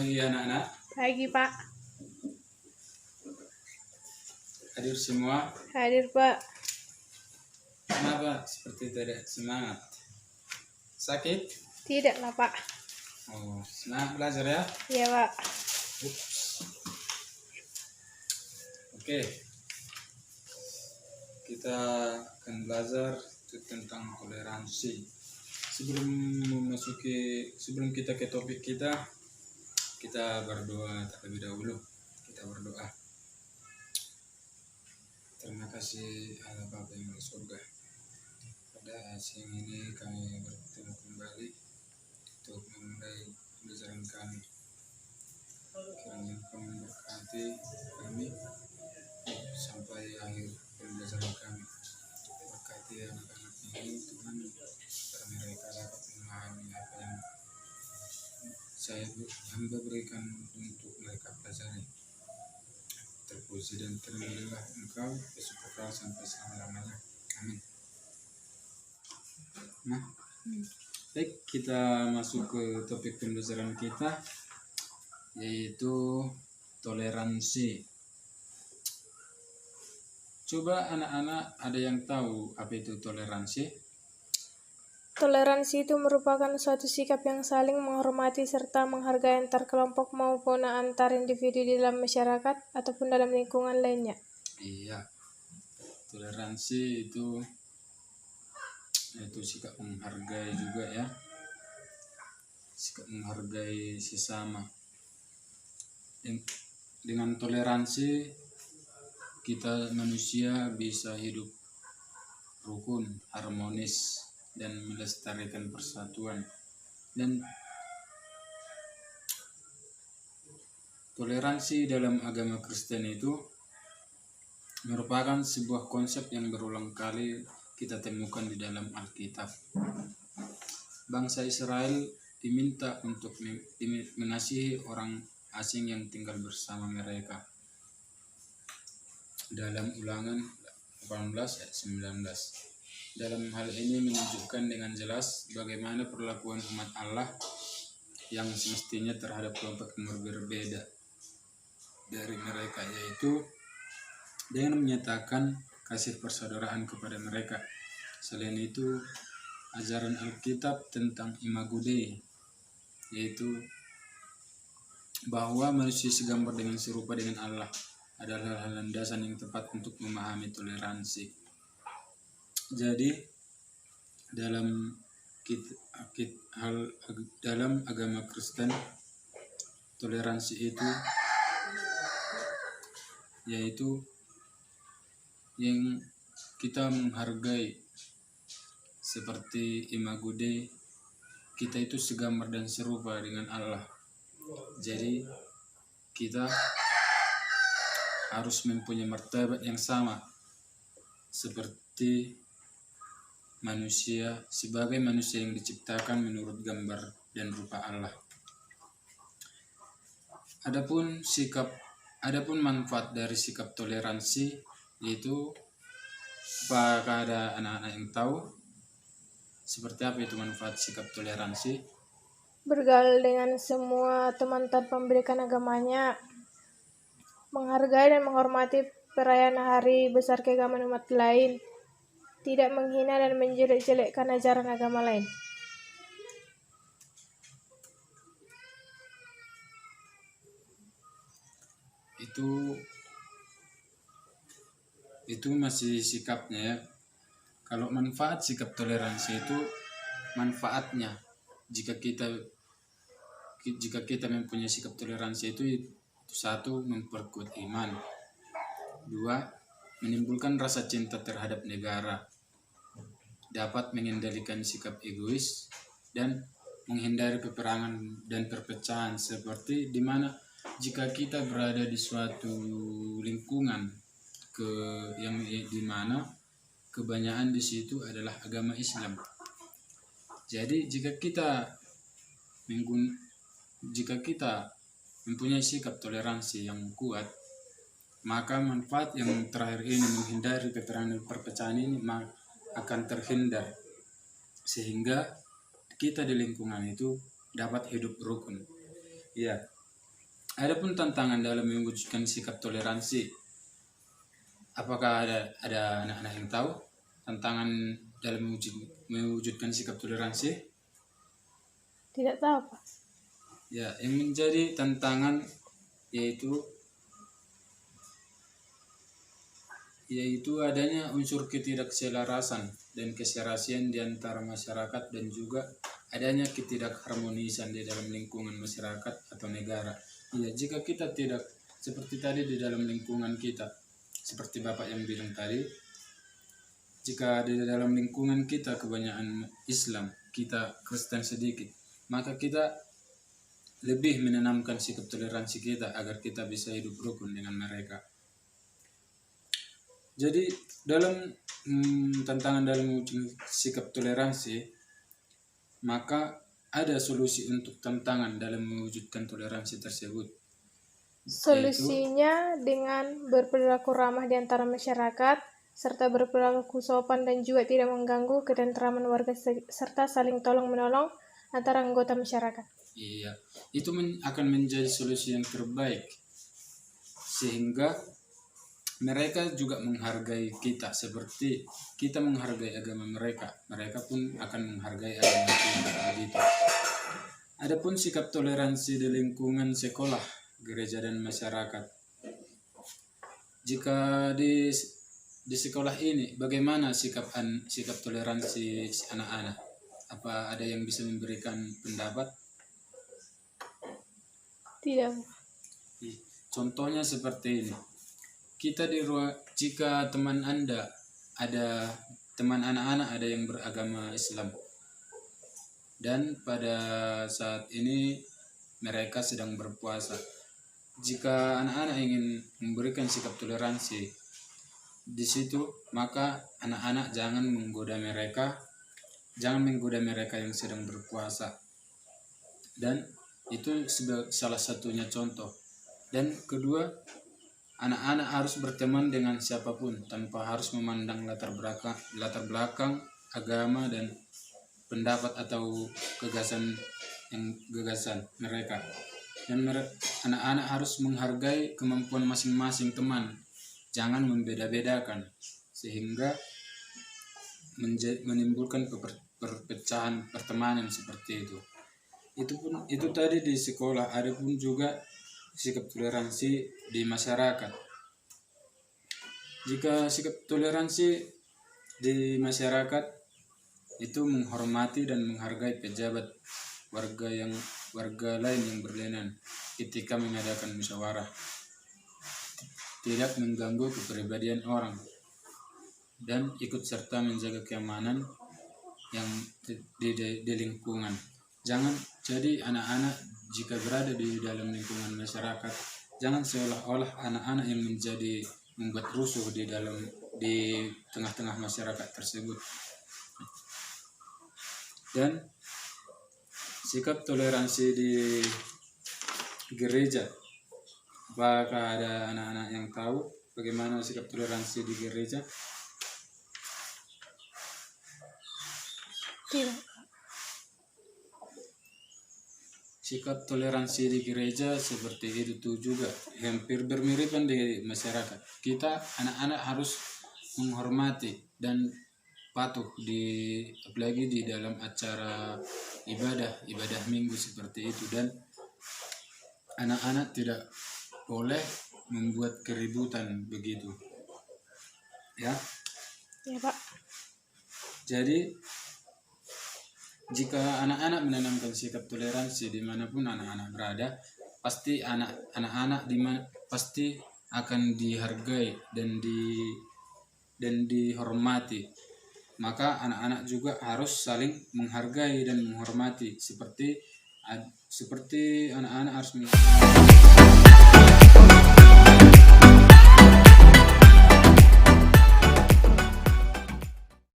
pagi anak-anak. Pagi Pak. Hadir semua. Hadir Pak. Kenapa seperti tidak semangat? Sakit? Tidak lah Pak. Oh, semangat belajar ya? Iya Pak. Oke. Kita akan belajar tentang toleransi. Sebelum kita ke topik kita berdoa terlebih dahulu. Kita berdoa. Terima kasih Allah Bapa yang di surga. Pada siang ini kami bertemu kembali untuk memulai pembelajaran kami. Kiranya Engkau memberkati kami sampai akhir pembelajaran kami. Berkati anak-anak ini Tuhan, agar mereka dapat memahami apa yang hamba berikan untuk mereka pelajari. Terpuji dan termulialah Engkau, Yesus kekal sampai selama-lamanya. Amin. Nah, baik, kita masuk ke topik pembelajaran kita, yaitu toleransi. Coba anak-anak ada yang tahu apa itu toleransi? Toleransi itu merupakan suatu sikap yang saling menghormati serta menghargai antar kelompok maupun antar individu di dalam masyarakat ataupun dalam lingkungan lainnya. Iya, toleransi itu sikap menghargai juga ya, sikap menghargai sesama. Dengan toleransi kita manusia bisa hidup rukun, harmonis, dan melestarikan persatuan. Dan toleransi dalam agama Kristen itu merupakan sebuah konsep yang berulang kali kita temukan di dalam Alkitab. Bangsa Israel diminta untuk mengasihi orang asing yang tinggal bersama mereka. Dalam Ulangan 18 ayat 19. Dalam hal ini menunjukkan dengan jelas bagaimana perlakuan umat Allah yang semestinya terhadap kelompok yang berbeda dari mereka, yaitu dengan menyatakan kasih persaudaraan kepada mereka. Selain itu, ajaran Alkitab tentang Imago Dei, yaitu bahwa manusia segambar dengan serupa dengan Allah, adalah hal landasan yang tepat untuk memahami toleransi. Jadi dalam agama Kristen, toleransi itu yaitu yang kita menghargai seperti Imago Dei, kita itu segambar dan serupa dengan Allah. Jadi kita harus mempunyai martabat yang sama seperti manusia, sebagai manusia yang diciptakan menurut gambar dan rupa Allah. Adapun manfaat dari sikap toleransi, yaitu apakah ada anak-anak yang tahu seperti apa itu manfaat sikap toleransi? Bergaul dengan semua teman tanpa memberikan agamanya, menghargai dan menghormati perayaan hari besar keagamaan umat lain, tidak menghina dan menjelek-jelekkan ajaran agama lain. Itu masih sikapnya ya. Kalau manfaat sikap toleransi itu, manfaatnya jika kita mempunyai sikap toleransi itu satu, memperkuat iman. Dua, menimbulkan rasa cinta terhadap negara, dapat mengendalikan sikap egois dan menghindari peperangan dan perpecahan, seperti di mana jika kita berada di suatu lingkungan yang di mana kebanyakan di situ adalah agama Islam. Jadi jika kita mempunyai sikap toleransi yang kuat, maka manfaat yang terakhir ini, menghindari peperangan dan perpecahan ini, akan terhindar, sehingga kita di lingkungan itu dapat hidup rukun. Ya, Adapun tantangan dalam mewujudkan sikap toleransi, apakah ada anak-anak yang tahu tantangan dalam mewujudkan sikap toleransi? Tidak tahu, Pak. Ya, yang menjadi tantangan yaitu adanya unsur ketidakselarasan dan keserasian di antara masyarakat, dan juga adanya ketidakharmonisan di dalam lingkungan masyarakat atau negara. Ya, jika kita tidak seperti tadi di dalam lingkungan kita, seperti Bapak yang bilang tadi, jika di dalam lingkungan kita kebanyakan Islam, kita Kristen sedikit, maka kita lebih menanamkan sikap toleransi kita agar kita bisa hidup rukun dengan mereka. Jadi dalam tantangan dalam mewujudkan sikap toleransi, maka ada solusi untuk tantangan dalam mewujudkan toleransi tersebut. Solusinya dengan berperilaku ramah di antara masyarakat, serta berperilaku sopan dan juga tidak mengganggu ketentraman warga, serta saling tolong-menolong antara anggota masyarakat. Iya, itu akan menjadi solusi yang terbaik, sehingga mereka juga menghargai kita seperti kita menghargai agama mereka. Mereka pun akan menghargai agama kita begitu. Adapun sikap toleransi di lingkungan sekolah, gereja dan masyarakat. Jika di sekolah ini bagaimana sikap toleransi anak-anak? Apa ada yang bisa memberikan pendapat? Tidak. Contohnya seperti ini. Jika teman anak-anak ada yang beragama Islam, dan pada saat ini mereka sedang berpuasa. Jika anak-anak ingin memberikan sikap toleransi di situ, maka anak-anak jangan menggoda mereka yang sedang berpuasa. Dan itu salah satunya contoh. Dan kedua, anak-anak harus berteman dengan siapapun tanpa harus memandang latar belakang agama dan pendapat atau gagasan mereka. Dan anak-anak harus menghargai kemampuan masing-masing teman, jangan membeda-bedakan sehingga menimbulkan perpecahan pertemanan seperti itu. Itu tadi di sekolah. Ada pun juga sikap toleransi di masyarakat. Jika sikap toleransi di masyarakat itu menghormati dan menghargai pejabat, warga lain yang berlainan ketika mengadakan musyawarah, tidak mengganggu kepribadian orang, dan ikut serta menjaga keamanan yang di lingkungan. Jadi anak-anak jika berada di dalam lingkungan masyarakat, jangan seolah-olah anak-anak yang membuat rusuh di tengah-tengah masyarakat tersebut. Dan sikap toleransi di gereja, apakah ada anak-anak yang tahu bagaimana sikap toleransi di gereja? Tidak. Sikap toleransi di gereja seperti itu juga hampir bermiripan di masyarakat. Kita anak-anak harus menghormati dan patuh apalagi di dalam acara ibadah minggu seperti itu, dan anak-anak tidak boleh membuat keributan begitu. Ya, Pak. Jadi jika anak-anak menanamkan sikap toleransi dimanapun anak-anak berada, pasti anak-anak pasti akan dihargai dan dihormati. Maka anak-anak juga harus saling menghargai dan menghormati, seperti anak-anak harus